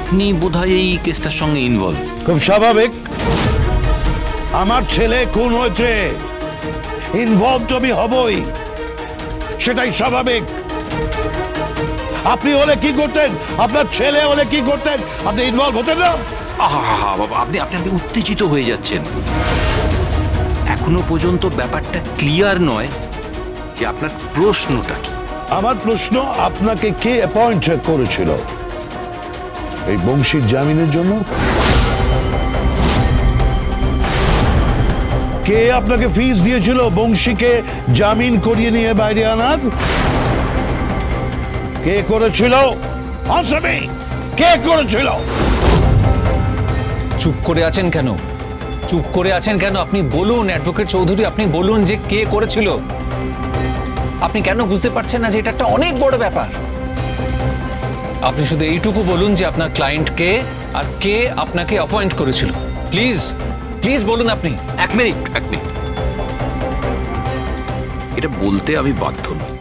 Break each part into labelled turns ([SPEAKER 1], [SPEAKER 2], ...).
[SPEAKER 1] আপনি বোধহয় এই কেসটার সঙ্গে ইনভলভ।
[SPEAKER 2] খুব স্বাভাবিক, আমার ছেলে খুন হয়েছে, ইনভলভ তো আমি হবই, সেটাই স্বাভাবিক। আপনি হলে কি করতেন, আপনার ছেলে হলে কি করতেন, আপনি ইনভলভ হতেন না?
[SPEAKER 1] বাবা, আপনি উত্তেজিত হয়ে যাচ্ছেন। এখনো পর্যন্ত ব্যাপারটা ক্লিয়ার নয় যে আপনার প্রশ্নটা কি।
[SPEAKER 2] আমার প্রশ্ন, আপনাকে কে অ্যাপয়েন্ট করেছিল এই বংশীর জামিনের জন্য? কে আপনাকে ফিস দিয়েছিল বংশীকে জামিন করিয়ে নিয়ে বাইরে আনার? কে করেছিল? কে করেছিল?
[SPEAKER 3] চুপ করে আছেন কেন? চুপ করে আছেন কেন? আপনি বলুন অ্যাডভোকেট চৌধুরী, আপনি বলুন যে কে করেছিল। আপনি কেন বুঝতে পারছেন না যে এটা একটা অনেক বড় ব্যাপার? আপনি শুধু এইটুকু বলুন যে আপনার ক্লায়েন্ট কে আর কে আপনাকে অ্যাপয়েন্ট করেছিল। প্লিজ প্লিজ বলুন আপনি।
[SPEAKER 1] এক মিনিট। এটা বলতে আমি বাধ্য নই।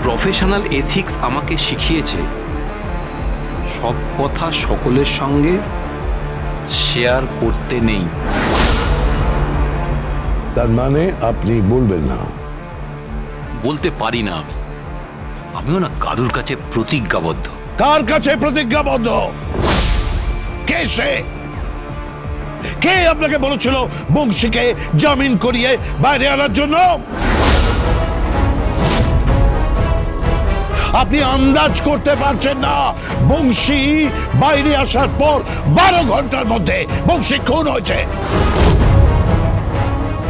[SPEAKER 1] প্রফেশনাল এথিক্স আমাকে শিখিয়েছে সব কথা সকলের সঙ্গে শেয়ার করতে নেই।
[SPEAKER 2] তার মানে আপনি বলবেন না?
[SPEAKER 1] বলতে পারি না আমিও না কারুর কাছে প্রতিজ্ঞাবদ্ধ।
[SPEAKER 2] কার কাছে প্রতিজ্ঞাবদ্ধ? কে সে? কে আপনাকে বলেছিল বংশীকে জামিন করিয়ে বাইরে আনার জন্য? আপনি আন্দাজ করতে পারছেন না বংশী বাইরে আসার পর 12 ঘন্টার মধ্যে বংশী খুন হয়েছে।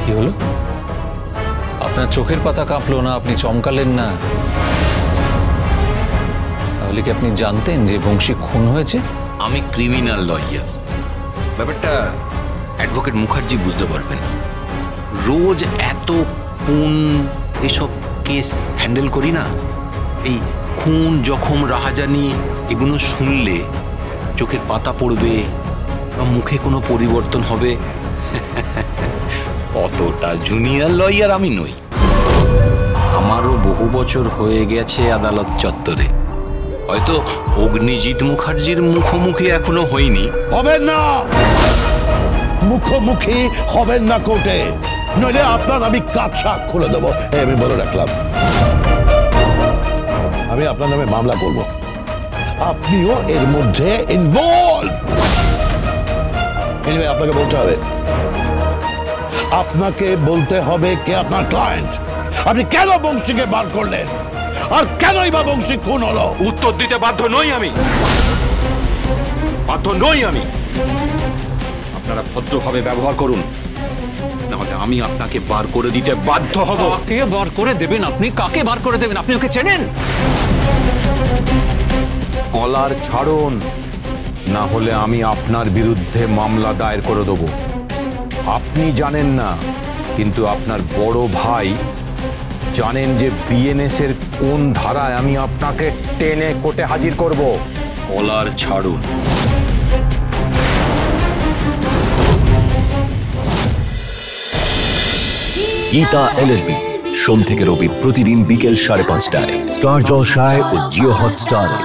[SPEAKER 3] কি হলো? আপনার চোখের পাতা কাঁপলো না? আপনি চমকালেন না? তাহলে কি আপনি জানতেন যে বংশী খুন হয়েছে?
[SPEAKER 1] আমি ক্রিমিনাল লয়ার, ব্যাপারটা অ্যাডভোকেট মুখার্জি বুঝতে পারবেন। রোজ এত খুন এসব কেস হ্যান্ডেল করি না, এই খুন জখম রাহাজানি এগুলো শুনলে চোখের পাতা পড়বে বা মুখে কোনো পরিবর্তন হবে, অতটা জুনিয়র লয়ার আমি নই। আমারও বহু বছর হয়ে গেছে আদালত চত্বরে, হয়তো অগ্নিজিৎ মুখার্জির মুখোমুখি এখনো হয়নি।
[SPEAKER 2] হবেন না, মুখোমুখি হবেন না কোর্টে, নইলে আপনার আমি কাছা খুলে দেবো। আমি বলে রাখলাম, আমি আপনার নামে মামলা করব, আপনিও এর মধ্যে ইনভলভ। এনিওয়ে, আপনাকে বলতে হবে, আপনাকে বলতে হবে কে আপনার ক্লায়েন্ট, আপনি কেন বংশীকে বার করলেন, আর কেনই বা বংশী খুন হলো।
[SPEAKER 1] উত্তর দিতে বাধ্য নই আমি। আপনারা ভদ্রভাবে ব্যবহার করুন, নাহলে আমি আপনাকে বার করে দিতে বাধ্য হব।
[SPEAKER 3] কে বার করে দেবেন আপনি? কাকে বার করে দেবেন? আপনি ওকে চেনেন?
[SPEAKER 4] কলার ছাড়ুন, না হলে আমি আপনার বিরুদ্ধে মামলা দায়ের করে দেব। আপনি জানেন না, কিন্তু আপনার বড় ভাই জানেন যে বিএনএস এর কোন ধারায় আমি আপনাকে টেনে কোর্টে হাজির করব।
[SPEAKER 1] কলার ছাড়ুন।
[SPEAKER 5] গীতা এলএলবি, সোম থেকে রবি প্রতিদিন বিকেল 5:30টায় স্টার জলসায় ও জিও হটস্টারে।